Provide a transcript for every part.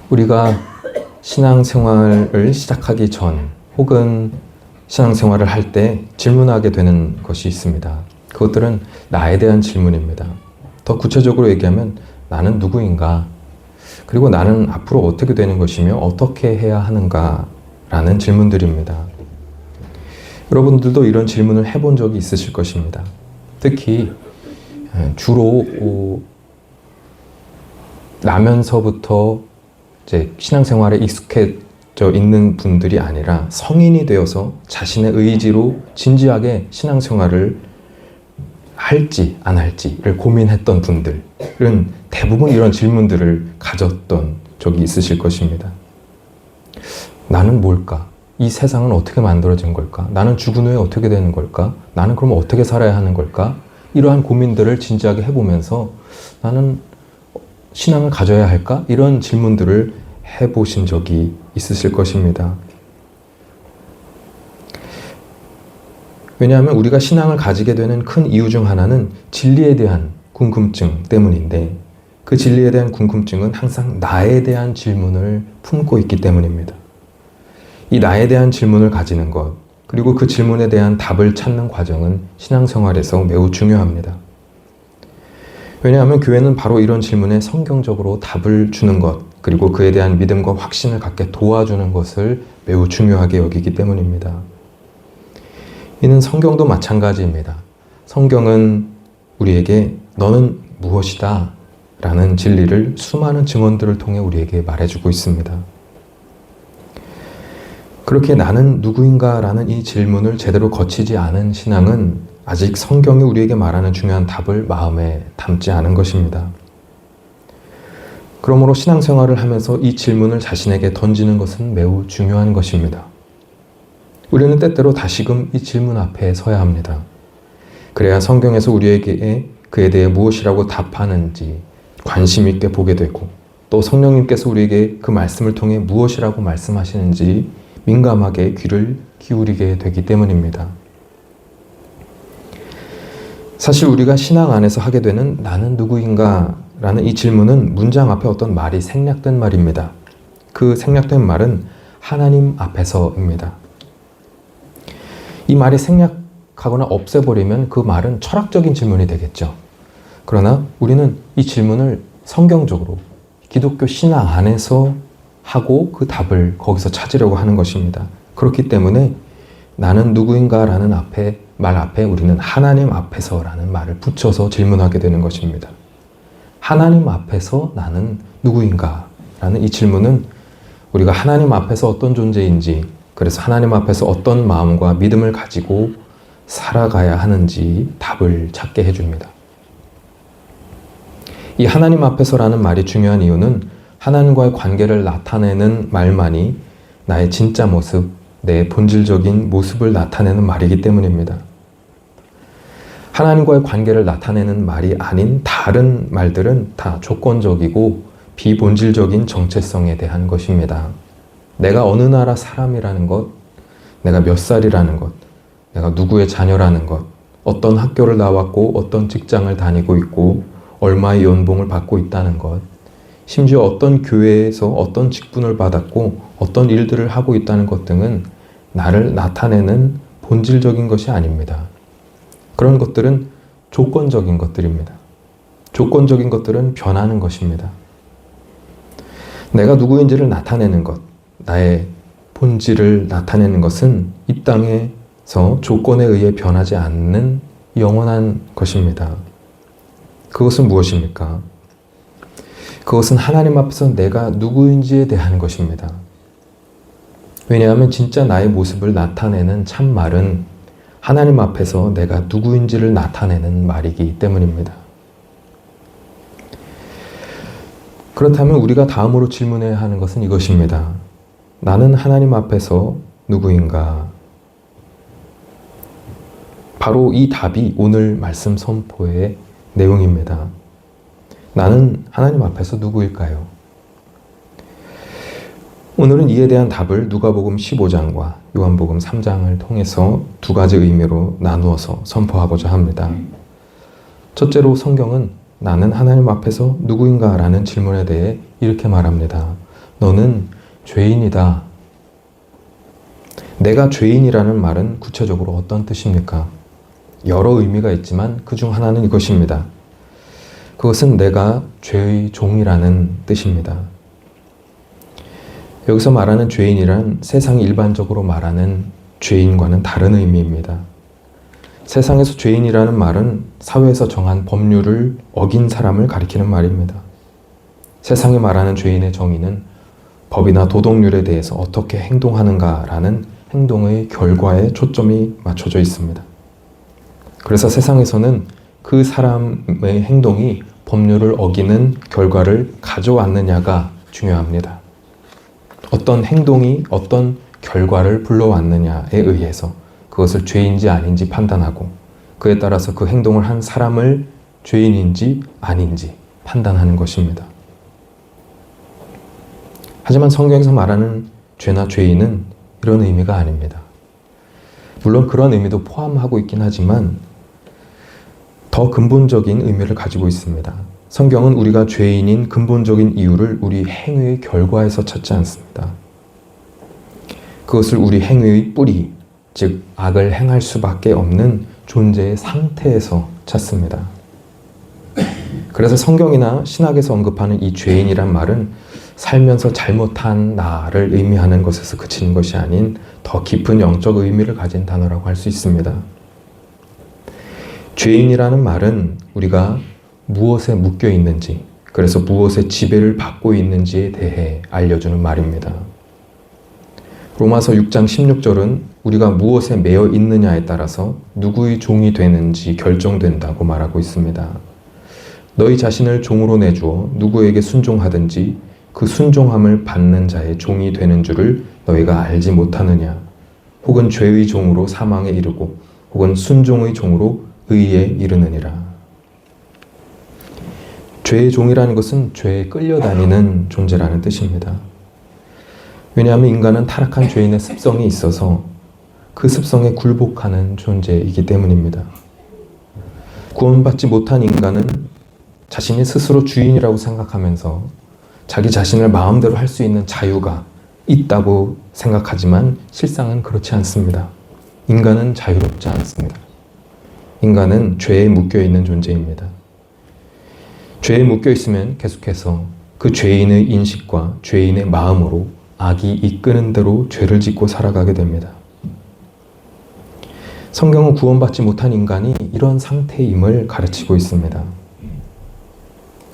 우리가 신앙생활을 시작하기 전 혹은 신앙생활을 할 때 질문하게 되는 것이 있습니다. 그것들은 나에 대한 질문입니다. 더 구체적으로 얘기하면 나는 누구인가? 그리고 나는 앞으로 어떻게 되는 것이며 어떻게 해야 하는가? 라는 질문들입니다. 여러분들도 이런 질문을 해본 적이 있으실 것입니다. 특히 주로 나면서부터 이제 신앙생활에 익숙해져 있는 분들이 아니라 성인이 되어서 자신의 의지로 진지하게 신앙생활을 할지 안 할지를 고민했던 분들은 대부분 이런 질문들을 가졌던 적이 있으실 것입니다. 나는 뭘까? 이 세상은 어떻게 만들어진 걸까? 나는 죽은 후에 어떻게 되는 걸까? 나는 그럼 어떻게 살아야 하는 걸까? 이러한 고민들을 진지하게 해보면서 나는 신앙을 가져야 할까? 이런 질문들을 해보신 적이 있으실 것입니다. 왜냐하면 우리가 신앙을 가지게 되는 큰 이유 중 하나는 진리에 대한 궁금증 때문인데 그 진리에 대한 궁금증은 항상 나에 대한 질문을 품고 있기 때문입니다. 이 나에 대한 질문을 가지는 것, 그리고 그 질문에 대한 답을 찾는 과정은 신앙생활에서 매우 중요합니다. 왜냐하면 교회는 바로 이런 질문에 성경적으로 답을 주는 것, 그리고 그에 대한 믿음과 확신을 갖게 도와주는 것을 매우 중요하게 여기기 때문입니다. 이는 성경도 마찬가지입니다. 성경은 우리에게 너는 무엇이다 라는 진리를 수많은 증언들을 통해 우리에게 말해주고 있습니다. 그렇게 나는 누구인가 라는 이 질문을 제대로 거치지 않은 신앙은 아직 성경이 우리에게 말하는 중요한 답을 마음에 담지 않은 것입니다. 그러므로 신앙생활을 하면서 이 질문을 자신에게 던지는 것은 매우 중요한 것입니다. 우리는 때때로 다시금 이 질문 앞에 서야 합니다. 그래야 성경에서 우리에게 그에 대해 무엇이라고 답하는지 관심 있게 보게 되고 또 성령님께서 우리에게 그 말씀을 통해 무엇이라고 말씀하시는지 민감하게 귀를 기울이게 되기 때문입니다. 사실 우리가 신앙 안에서 하게 되는 나는 누구인가 라는 이 질문은 문장 앞에 어떤 말이 생략된 말입니다. 그 생략된 말은 하나님 앞에서입니다. 이 말이 생략하거나 없애버리면 그 말은 철학적인 질문이 되겠죠. 그러나 우리는 이 질문을 성경적으로 기독교 신앙 안에서 하고 그 답을 거기서 찾으려고 하는 것입니다. 그렇기 때문에 나는 누구인가 라는 말 앞에 우리는 하나님 앞에서 라는 말을 붙여서 질문하게 되는 것입니다. 하나님 앞에서 나는 누구인가 라는 이 질문은 우리가 하나님 앞에서 어떤 존재인지, 그래서 하나님 앞에서 어떤 마음과 믿음을 가지고 살아가야 하는지 답을 찾게 해줍니다. 이 하나님 앞에서라는 말이 중요한 이유는 하나님과의 관계를 나타내는 말만이 나의 진짜 모습, 내 본질적인 모습을 나타내는 말이기 때문입니다. 하나님과의 관계를 나타내는 말이 아닌 다른 말들은 다 조건적이고 비본질적인 정체성에 대한 것입니다. 내가 어느 나라 사람이라는 것, 내가 몇 살이라는 것, 내가 누구의 자녀라는 것, 어떤 학교를 나왔고 어떤 직장을 다니고 있고 얼마의 연봉을 받고 있다는 것, 심지어 어떤 교회에서 어떤 직분을 받았고 어떤 일들을 하고 있다는 것 등은 나를 나타내는 본질적인 것이 아닙니다. 그런 것들은 조건적인 것들입니다. 조건적인 것들은 변하는 것입니다. 내가 누구인지를 나타내는 것, 나의 본질을 나타내는 것은 이 땅에서 조건에 의해 변하지 않는 영원한 것입니다. 그것은 무엇입니까? 그것은 하나님 앞에서 내가 누구인지에 대한 것입니다. 왜냐하면 진짜 나의 모습을 나타내는 참말은 하나님 앞에서 내가 누구인지를 나타내는 말이기 때문입니다. 그렇다면 우리가 다음으로 질문해야 하는 것은 이것입니다. 나는 하나님 앞에서 누구인가? 바로 이 답이 오늘 말씀 선포의 내용입니다. 나는 하나님 앞에서 누구일까요? 오늘은 이에 대한 답을 누가복음 15장과 요한복음 3장을 통해서 두 가지 의미로 나누어서 선포하고자 합니다. 첫째로 성경은 나는 하나님 앞에서 누구인가 라는 질문에 대해 이렇게 말합니다. 너는 죄인이다. 내가 죄인이라는 말은 구체적으로 어떤 뜻입니까? 여러 의미가 있지만 그중 하나는 이것입니다. 그것은 내가 죄의 종이라는 뜻입니다. 여기서 말하는 죄인이란 세상이 일반적으로 말하는 죄인과는 다른 의미입니다. 세상에서 죄인이라는 말은 사회에서 정한 법률을 어긴 사람을 가리키는 말입니다. 세상이 말하는 죄인의 정의는 법이나 도덕률에 대해서 어떻게 행동하는가라는 행동의 결과에 초점이 맞춰져 있습니다. 그래서 세상에서는 그 사람의 행동이 법률을 어기는 결과를 가져왔느냐가 중요합니다. 어떤 행동이 어떤 결과를 불러왔느냐에 의해서 그것을 죄인지 아닌지 판단하고 그에 따라서 그 행동을 한 사람을 죄인인지 아닌지 판단하는 것입니다. 하지만 성경에서 말하는 죄나 죄인은 이런 의미가 아닙니다. 물론 그런 의미도 포함하고 있긴 하지만 더 근본적인 의미를 가지고 있습니다. 성경은 우리가 죄인인 근본적인 이유를 우리 행위의 결과에서 찾지 않습니다. 그것을 우리 행위의 뿌리, 즉 악을 행할 수밖에 없는 존재의 상태에서 찾습니다. 그래서 성경이나 신학에서 언급하는 이 죄인이란 말은 살면서 잘못한 나를 의미하는 것에서 그치는 것이 아닌 더 깊은 영적 의미를 가진 단어라고 할 수 있습니다. 죄인이라는 말은 우리가 무엇에 묶여 있는지, 그래서 무엇의 지배를 받고 있는지에 대해 알려주는 말입니다. 로마서 6장 16절은 우리가 무엇에 매여 있느냐에 따라서 누구의 종이 되는지 결정된다고 말하고 있습니다. 너희 자신을 종으로 내주어 누구에게 순종하든지 그 순종함을 받는 자의 종이 되는 줄을 너희가 알지 못하느냐. 혹은 죄의 종으로 사망에 이르고 혹은 순종의 종으로 의에 이르느니라. 죄의 종이라는 것은 죄에 끌려다니는 존재라는 뜻입니다. 왜냐하면 인간은 타락한 죄인의 습성이 있어서 그 습성에 굴복하는 존재이기 때문입니다. 구원받지 못한 인간은 자신이 스스로 주인이라고 생각하면서 자기 자신을 마음대로 할 수 있는 자유가 있다고 생각하지만 실상은 그렇지 않습니다. 인간은 자유롭지 않습니다. 인간은 죄에 묶여있는 존재입니다. 죄에 묶여있으면 계속해서 그 죄인의 인식과 죄인의 마음으로 악이 이끄는 대로 죄를 짓고 살아가게 됩니다. 성경은 구원받지 못한 인간이 이런 상태임을 가르치고 있습니다.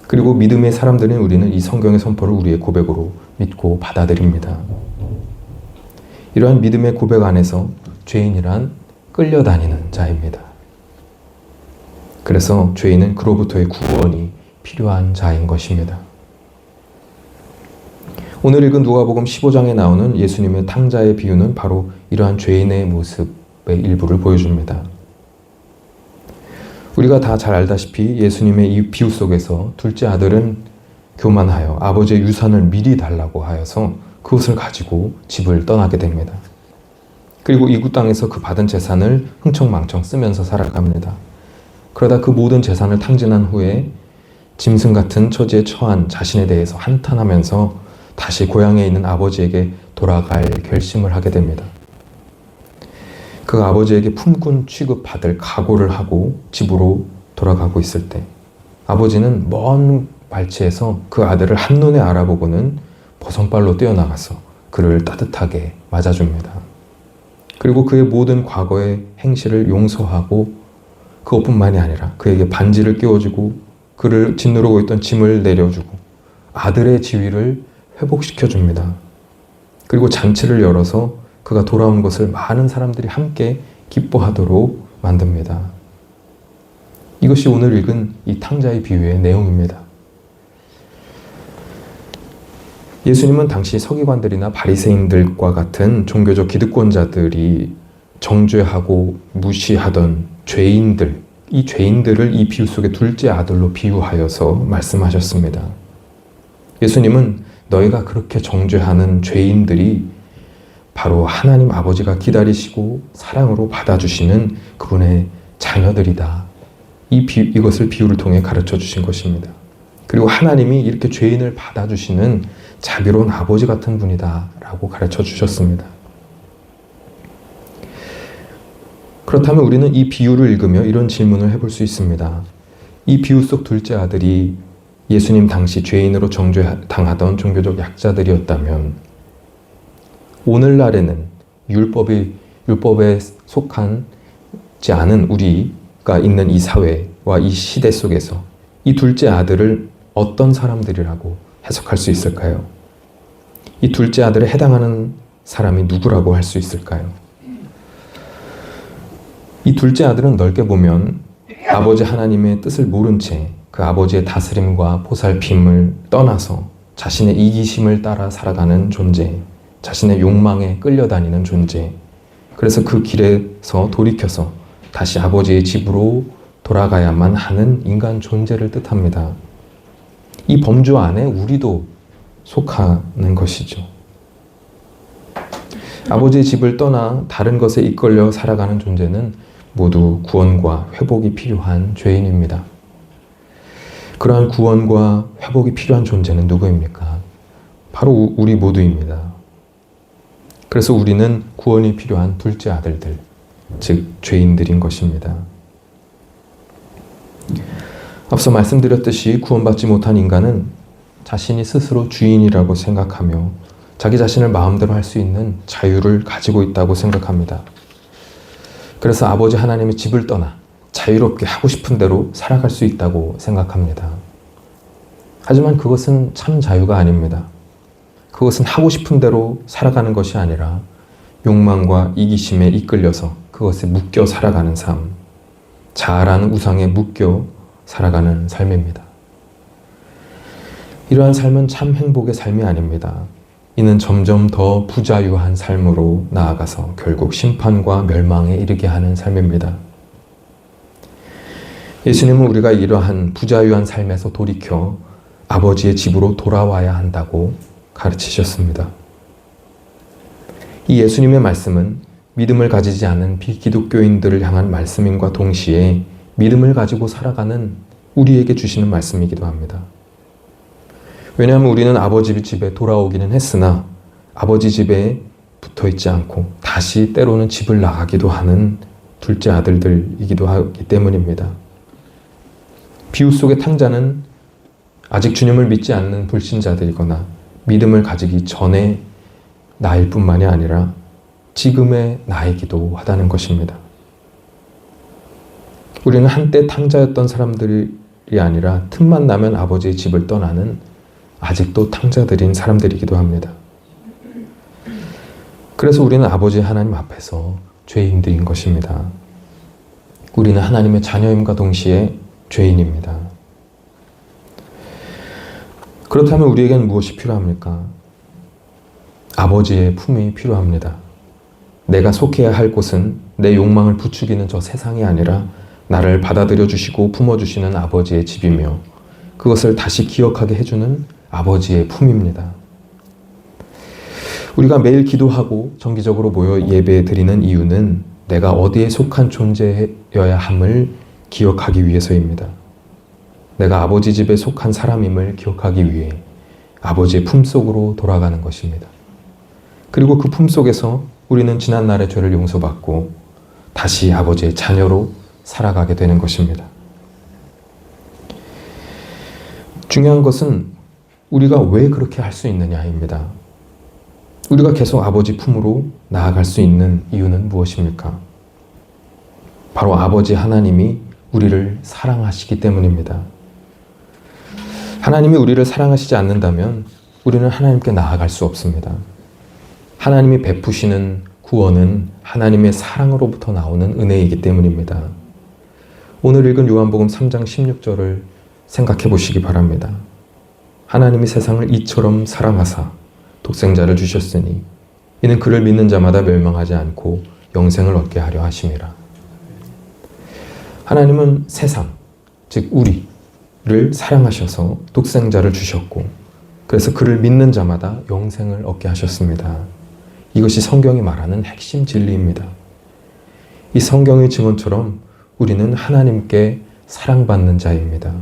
그리고 믿음의 사람들인 우리는 이 성경의 선포를 우리의 고백으로 믿고 받아들입니다. 이러한 믿음의 고백 안에서 죄인이란 끌려다니는 자입니다. 그래서 죄인은 그로부터의 구원이 필요한 자인 것입니다. 오늘 읽은 누가복음 15장에 나오는 예수님의 탕자의 비유는 바로 이러한 죄인의 모습의 일부를 보여줍니다. 우리가 다 잘 알다시피 예수님의 이 비유 속에서 둘째 아들은 교만하여 아버지의 유산을 미리 달라고 하여서 그것을 가지고 집을 떠나게 됩니다. 그리고 이웃 땅에서 그 받은 재산을 흥청망청 쓰면서 살아갑니다. 그러다 그 모든 재산을 탕진한 후에 짐승 같은 처지에 처한 자신에 대해서 한탄하면서 다시 고향에 있는 아버지에게 돌아갈 결심을 하게 됩니다. 그 아버지에게 품꾼 취급받을 각오를 하고 집으로 돌아가고 있을 때 아버지는 먼 발치에서 그 아들을 한눈에 알아보고는 버선발로 뛰어나가서 그를 따뜻하게 맞아줍니다. 그리고 그의 모든 과거의 행실을 용서하고 그것뿐만이 아니라 그에게 반지를 끼워주고 그를 짓누르고 있던 짐을 내려주고 아들의 지위를 회복시켜줍니다. 그리고 잔치를 열어서 그가 돌아온 것을 많은 사람들이 함께 기뻐하도록 만듭니다. 이것이 오늘 읽은 이 탕자의 비유의 내용입니다. 예수님은 당시 서기관들이나 바리새인들과 같은 종교적 기득권자들이 정죄하고 무시하던 죄인들, 이 죄인들을 이 비유 속의 둘째 아들로 비유하여서 말씀하셨습니다. 예수님은 너희가 그렇게 정죄하는 죄인들이 바로 하나님 아버지가 기다리시고 사랑으로 받아주시는 그분의 자녀들이다. 이것을 비유를 통해 가르쳐 주신 것입니다. 그리고 하나님이 이렇게 죄인을 받아주시는 자비로운 아버지 같은 분이다 라고 가르쳐 주셨습니다. 그렇다면 우리는 이 비유를 읽으며 이런 질문을 해볼 수 있습니다. 이 비유 속 둘째 아들이 예수님 당시 죄인으로 정죄당하던 종교적 약자들이었다면 오늘날에는 율법에 속하지 않은 우리가 있는 이 사회와 이 시대 속에서 이 둘째 아들을 어떤 사람들이라고 해석할 수 있을까요? 이 둘째 아들에 해당하는 사람이 누구라고 할 수 있을까요? 이 둘째 아들은 넓게 보면 아버지 하나님의 뜻을 모른 채 그 아버지의 다스림과 보살핌을 떠나서 자신의 이기심을 따라 살아가는 존재, 자신의 욕망에 끌려다니는 존재, 그래서 그 길에서 돌이켜서 다시 아버지의 집으로 돌아가야만 하는 인간 존재를 뜻합니다. 이 범주 안에 우리도 속하는 것이죠. 아버지의 집을 떠나 다른 것에 이끌려 살아가는 존재는 모두 구원과 회복이 필요한 죄인입니다. 그러한 구원과 회복이 필요한 존재는 누구입니까? 바로 우리 모두입니다. 그래서 우리는 구원이 필요한 둘째 아들들, 즉 죄인들인 것입니다. 앞서 말씀드렸듯이 구원받지 못한 인간은 자신이 스스로 주인이라고 생각하며 자기 자신을 마음대로 할 수 있는 자유를 가지고 있다고 생각합니다. 그래서 아버지 하나님의 집을 떠나 자유롭게 하고 싶은 대로 살아갈 수 있다고 생각합니다. 하지만 그것은 참 자유가 아닙니다. 그것은 하고 싶은 대로 살아가는 것이 아니라 욕망과 이기심에 이끌려서 그것에 묶여 살아가는 삶, 자아라는 우상에 묶여 살아가는 삶입니다. 이러한 삶은 참 행복의 삶이 아닙니다. 이는 점점 더 부자유한 삶으로 나아가서 결국 심판과 멸망에 이르게 하는 삶입니다. 예수님은 우리가 이러한 부자유한 삶에서 돌이켜 아버지의 집으로 돌아와야 한다고 가르치셨습니다. 이 예수님의 말씀은 믿음을 가지지 않은 비기독교인들을 향한 말씀임과 동시에 믿음을 가지고 살아가는 우리에게 주시는 말씀이기도 합니다. 왜냐하면 우리는 아버지 집에 돌아오기는 했으나 아버지 집에 붙어 있지 않고 다시 때로는 집을 나가기도 하는 둘째 아들들이기도 하기 때문입니다. 비유 속의 탕자는 아직 주님을 믿지 않는 불신자들이거나 믿음을 가지기 전에 나일 뿐만이 아니라 지금의 나이기도 하다는 것입니다. 우리는 한때 탕자였던 사람들이 아니라 틈만 나면 아버지의 집을 떠나는 아직도 탕자들인 사람들이기도 합니다. 그래서 우리는 아버지 하나님 앞에서 죄인들인 것입니다. 우리는 하나님의 자녀임과 동시에 죄인입니다. 그렇다면 우리에게는 무엇이 필요합니까? 아버지의 품이 필요합니다. 내가 속해야 할 곳은 내 욕망을 부추기는 저 세상이 아니라 나를 받아들여 주시고 품어주시는 아버지의 집이며 그것을 다시 기억하게 해주는 아버지의 품입니다. 우리가 매일 기도하고 정기적으로 모여 예배 드리는 이유는 내가 어디에 속한 존재여야 함을 기억하기 위해서입니다. 내가 아버지 집에 속한 사람임을 기억하기 위해 아버지의 품속으로 돌아가는 것입니다. 그리고 그 품속에서 우리는 지난날의 죄를 용서받고 다시 아버지의 자녀로 살아가게 되는 것입니다. 중요한 것은 우리가 왜 그렇게 할 수 있느냐입니다. 우리가 계속 아버지 품으로 나아갈 수 있는 이유는 무엇입니까? 바로 아버지 하나님이 우리를 사랑하시기 때문입니다. 하나님이 우리를 사랑하시지 않는다면 우리는 하나님께 나아갈 수 없습니다. 하나님이 베푸시는 구원은 하나님의 사랑으로부터 나오는 은혜이기 때문입니다. 오늘 읽은 요한복음 3장 16절을 생각해 보시기 바랍니다. 하나님이 세상을 이처럼 사랑하사 독생자를 주셨으니 이는 그를 믿는 자마다 멸망하지 않고 영생을 얻게 하려 하심이라. 하나님은 세상, 즉 우리를 사랑하셔서 독생자를 주셨고 그래서 그를 믿는 자마다 영생을 얻게 하셨습니다. 이것이 성경이 말하는 핵심 진리입니다. 이 성경의 증언처럼 우리는 하나님께 사랑받는 자입니다.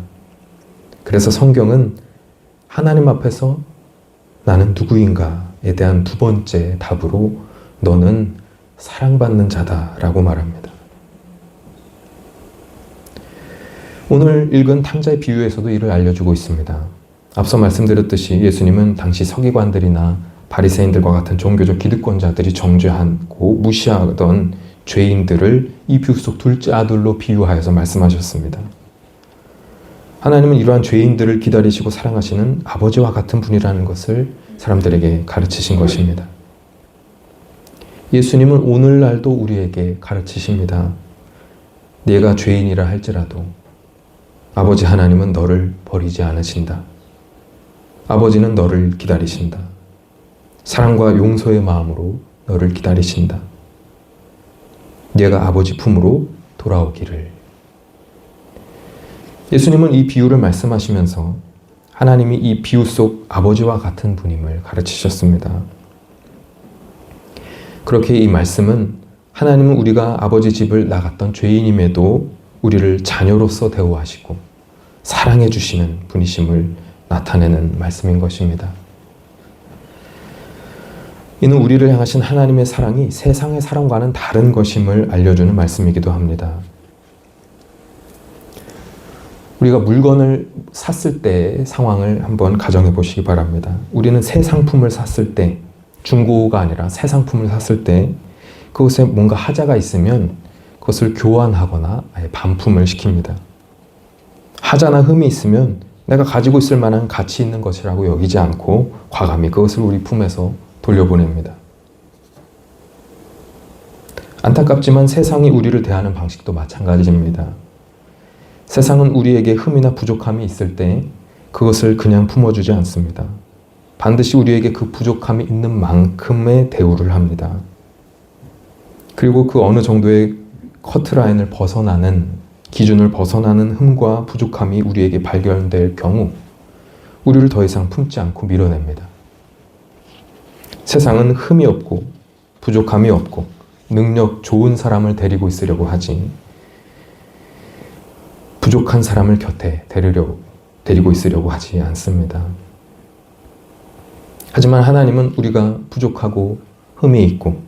그래서 성경은 하나님 앞에서 나는 누구인가에 대한 두 번째 답으로 너는 사랑받는 자다라고 말합니다. 오늘 읽은 탕자의 비유에서도 이를 알려주고 있습니다. 앞서 말씀드렸듯이 예수님은 당시 서기관들이나 바리새인들과 같은 종교적 기득권자들이 정죄하고 무시하던 죄인들을 이 비유 속 둘째 아들로 비유하여서 말씀하셨습니다. 하나님은 이러한 죄인들을 기다리시고 사랑하시는 아버지와 같은 분이라는 것을 사람들에게 가르치신 것입니다. 예수님은 오늘날도 우리에게 가르치십니다. 네가 죄인이라 할지라도 아버지 하나님은 너를 버리지 않으신다. 아버지는 너를 기다리신다. 사랑과 용서의 마음으로 너를 기다리신다. 네가 아버지 품으로 돌아오기를. 예수님은 이 비유를 말씀하시면서 하나님이 이 비유 속 아버지와 같은 분임을 가르치셨습니다. 그렇게 이 말씀은 하나님은 우리가 아버지 집을 나갔던 죄인임에도 우리를 자녀로서 대우하시고 사랑해 주시는 분이심을 나타내는 말씀인 것입니다. 이는 우리를 향하신 하나님의 사랑이 세상의 사랑과는 다른 것임을 알려주는 말씀이기도 합니다. 우리가 물건을 샀을 때의 상황을 한번 가정해 보시기 바랍니다. 우리는 새 상품을 샀을 때, 중고가 아니라 새 상품을 샀을 때 그것에 뭔가 하자가 있으면 그것을 교환하거나 아예 반품을 시킵니다. 하자나 흠이 있으면 내가 가지고 있을 만한 가치 있는 것이라고 여기지 않고 과감히 그것을 우리 품에서 돌려보냅니다. 안타깝지만 세상이 우리를 대하는 방식도 마찬가지입니다. 세상은 우리에게 흠이나 부족함이 있을 때 그것을 그냥 품어주지 않습니다. 반드시 우리에게 그 부족함이 있는 만큼의 대우를 합니다. 그리고 그 어느 정도의 커트라인을 벗어나는, 기준을 벗어나는 흠과 부족함이 우리에게 발견될 경우 우리를 더 이상 품지 않고 밀어냅니다. 세상은 흠이 없고 부족함이 없고 능력 좋은 사람을 데리고 있으려고 하지 부족한 사람을 곁에 데리고 있으려고 하지 않습니다. 하지만 하나님은 우리가 부족하고 흠이 있고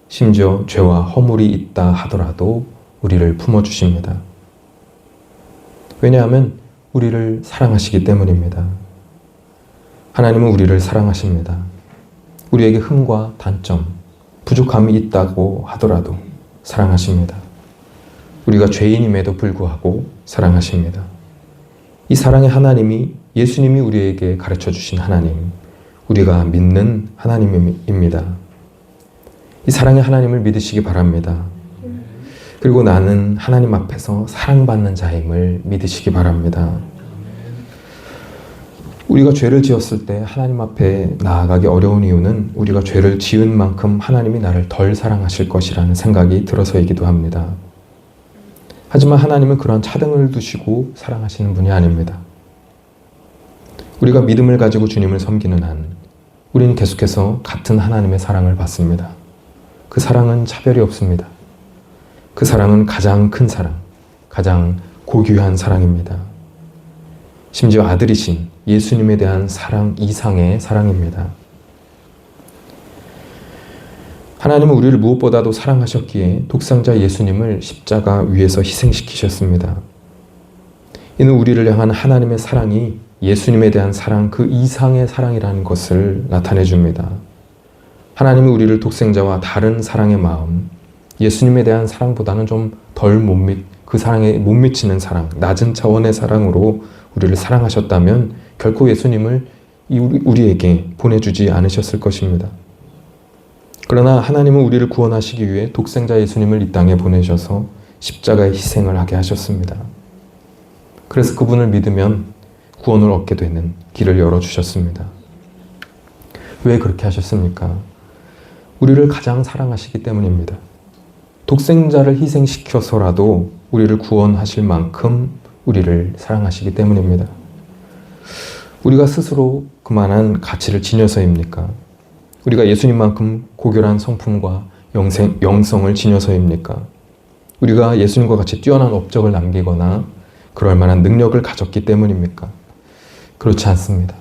심지어 죄와 허물이 있다 하더라도 우리를 품어주십니다. 왜냐하면 우리를 사랑하시기 때문입니다. 하나님은 우리를 사랑하십니다. 우리에게 흠과 단점, 부족함이 있다고 하더라도 사랑하십니다. 우리가 죄인임에도 불구하고 사랑하십니다. 이 사랑의 하나님이 예수님이 우리에게 가르쳐 주신 하나님, 우리가 믿는 하나님입니다. 이 사랑의 하나님을 믿으시기 바랍니다. 그리고 나는 하나님 앞에서 사랑받는 자임을 믿으시기 바랍니다. 우리가 죄를 지었을 때 하나님 앞에 나아가기 어려운 이유는 우리가 죄를 지은 만큼 하나님이 나를 덜 사랑하실 것이라는 생각이 들어서이기도 합니다. 하지만 하나님은 그런 차등을 두시고 사랑하시는 분이 아닙니다. 우리가 믿음을 가지고 주님을 섬기는 한 우리는 계속해서 같은 하나님의 사랑을 받습니다. 그 사랑은 차별이 없습니다. 그 사랑은 가장 큰 사랑, 가장 고귀한 사랑입니다. 심지어 아들이신 예수님에 대한 사랑 이상의 사랑입니다. 하나님은 우리를 무엇보다도 사랑하셨기에 독생자 예수님을 십자가 위에서 희생시키셨습니다. 이는 우리를 향한 하나님의 사랑이 예수님에 대한 사랑 그 이상의 사랑이라는 것을 나타내 줍니다. 하나님은 우리를 독생자와 다른 사랑의 마음, 예수님에 대한 사랑보다는 좀 덜 그 사랑에 못 미치는 사랑, 낮은 차원의 사랑으로 우리를 사랑하셨다면 결코 예수님을 우리에게 보내주지 않으셨을 것입니다. 그러나 하나님은 우리를 구원하시기 위해 독생자 예수님을 이 땅에 보내셔서 십자가의 희생을 하게 하셨습니다. 그래서 그분을 믿으면 구원을 얻게 되는 길을 열어주셨습니다. 왜 그렇게 하셨습니까? 우리를 가장 사랑하시기 때문입니다. 독생자를 희생시켜서라도 우리를 구원하실 만큼 우리를 사랑하시기 때문입니다. 우리가 스스로 그만한 가치를 지녀서입니까? 우리가 예수님만큼 고결한 성품과 영성을 지녀서입니까? 우리가 예수님과 같이 뛰어난 업적을 남기거나 그럴 만한 능력을 가졌기 때문입니까? 그렇지 않습니다.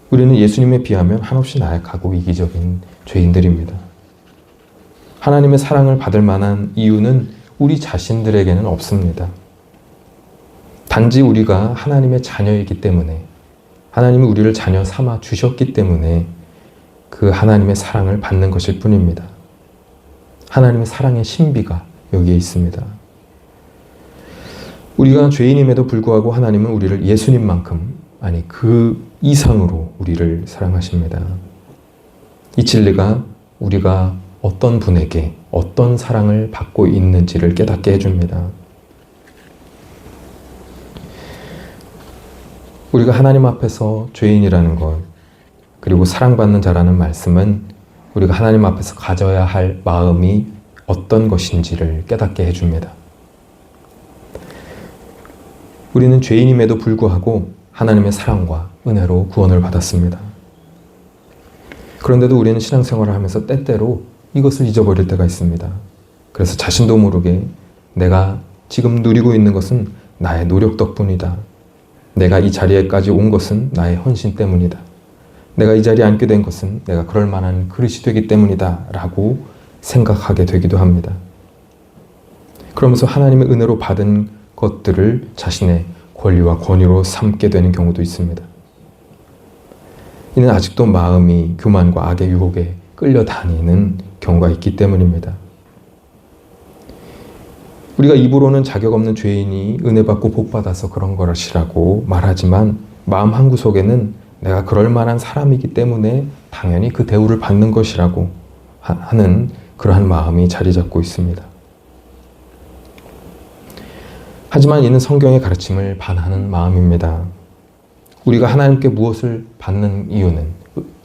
우리는 예수님에 비하면 한없이 나약하고 이기적인 죄인들입니다. 하나님의 사랑을 받을 만한 이유는 우리 자신들에게는 없습니다. 단지 우리가 하나님의 자녀이기 때문에, 하나님이 우리를 자녀 삼아 주셨기 때문에 그 하나님의 사랑을 받는 것일 뿐입니다. 하나님의 사랑의 신비가 여기에 있습니다. 우리가 죄인임에도 불구하고 하나님은 우리를 예수님만큼, 아니 그 이상으로 우리를 사랑하십니다. 이 진리가 우리가 어떤 분에게 어떤 사랑을 받고 있는지를 깨닫게 해줍니다. 우리가 하나님 앞에서 죄인이라는 것, 그리고 사랑받는 자라는 말씀은 우리가 하나님 앞에서 가져야 할 마음이 어떤 것인지를 깨닫게 해줍니다. 우리는 죄인임에도 불구하고 하나님의 사랑과 은혜로 구원을 받았습니다. 그런데도 우리는 신앙생활을 하면서 때때로 이것을 잊어버릴 때가 있습니다. 그래서 자신도 모르게 내가 지금 누리고 있는 것은 나의 노력 덕분이다. 내가 이 자리에까지 온 것은 나의 헌신 때문이다. 내가 이 자리에 앉게 된 것은 내가 그럴 만한 그릇이 되기 때문이다 라고 생각하게 되기도 합니다. 그러면서 하나님의 은혜로 받은 것들을 자신의 권리와 권위로 삼게 되는 경우도 있습니다. 이는 아직도 마음이 교만과 악의 유혹에 끌려다니는 경우가 있기 때문입니다. 우리가 입으로는 자격 없는 죄인이 은혜 받고 복 받아서 그런 것이라고 말하지만 마음 한구석에는 내가 그럴 만한 사람이기 때문에 당연히 그 대우를 받는 것이라고 하는 그러한 마음이 자리 잡고 있습니다. 하지만 이는 성경의 가르침을 반하는 마음입니다. 우리가 하나님께 무엇을 받는 이유는,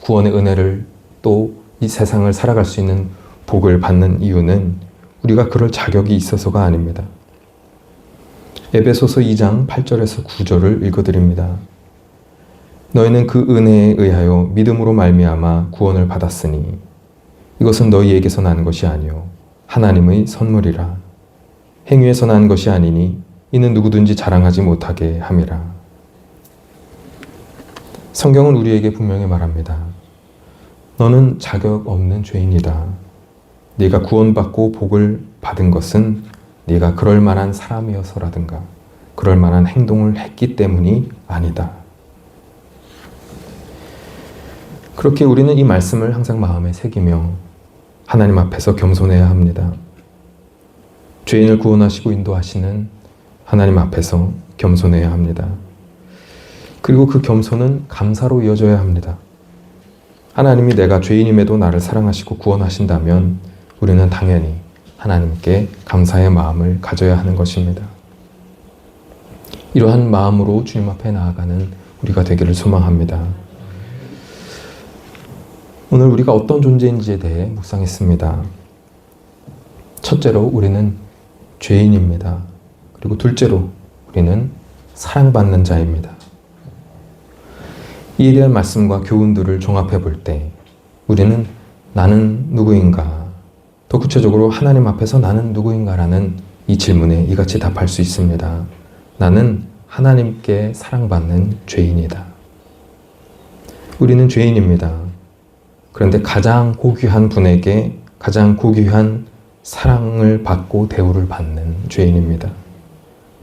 구원의 은혜를 또 이 세상을 살아갈 수 있는 복을 받는 이유는 우리가 그럴 자격이 있어서가 아닙니다. 에베소서 2장 8절에서 9절을 읽어드립니다. 너희는 그 은혜에 의하여 믿음으로 말미암아 구원을 받았으니 이것은 너희에게서 난 것이 아니요 하나님의 선물이라. 행위에서 난 것이 아니니 이는 누구든지 자랑하지 못하게 함이라. 성경은 우리에게 분명히 말합니다. 너는 자격 없는 죄인이다. 네가 구원받고 복을 받은 것은 네가 그럴 만한 사람이어서라든가 그럴 만한 행동을 했기 때문이 아니다. 그렇게 우리는 이 말씀을 항상 마음에 새기며 하나님 앞에서 겸손해야 합니다. 죄인을 구원하시고 인도하시는 하나님 앞에서 겸손해야 합니다. 그리고 그 겸손은 감사로 이어져야 합니다. 하나님이 내가 죄인임에도 나를 사랑하시고 구원하신다면 우리는 당연히 하나님께 감사의 마음을 가져야 하는 것입니다. 이러한 마음으로 주님 앞에 나아가는 우리가 되기를 소망합니다. 오늘 우리가 어떤 존재인지에 대해 묵상했습니다. 첫째로 우리는 죄인입니다. 그리고 둘째로 우리는 사랑받는 자입니다. 이에 대한 말씀과 교훈들을 종합해 볼 때 우리는 나는 누구인가, 더 구체적으로 하나님 앞에서 나는 누구인가라는 이 질문에 이같이 답할 수 있습니다. 나는 하나님께 사랑받는 죄인이다. 우리는 죄인입니다. 그런데 가장 고귀한 분에게 가장 고귀한 사랑을 받고 대우를 받는 죄인입니다.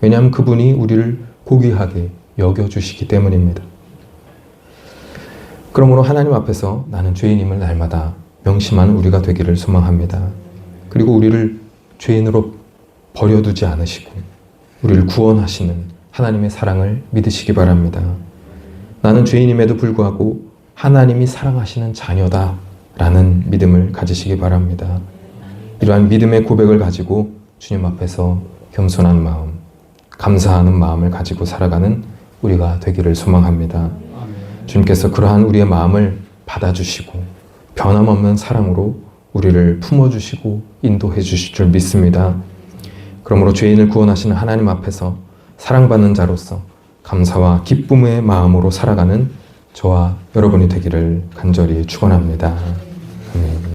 왜냐하면 그분이 우리를 고귀하게 여겨주시기 때문입니다. 그러므로 하나님 앞에서 나는 죄인임을 날마다 명심하는 우리가 되기를 소망합니다. 그리고 우리를 죄인으로 버려두지 않으시고 우리를 구원하시는 하나님의 사랑을 믿으시기 바랍니다. 나는 죄인임에도 불구하고 하나님이 사랑하시는 자녀다 라는 믿음을 가지시기 바랍니다. 이러한 믿음의 고백을 가지고 주님 앞에서 겸손한 마음, 감사하는 마음을 가지고 살아가는 우리가 되기를 소망합니다. 주님께서 그러한 우리의 마음을 받아주시고 변함없는 사랑으로 우리를 품어주시고 인도해 주실 줄 믿습니다. 그러므로 죄인을 구원하시는 하나님 앞에서 사랑받는 자로서 감사와 기쁨의 마음으로 살아가는 저와 여러분이 되기를 간절히 축원합니다. 아멘.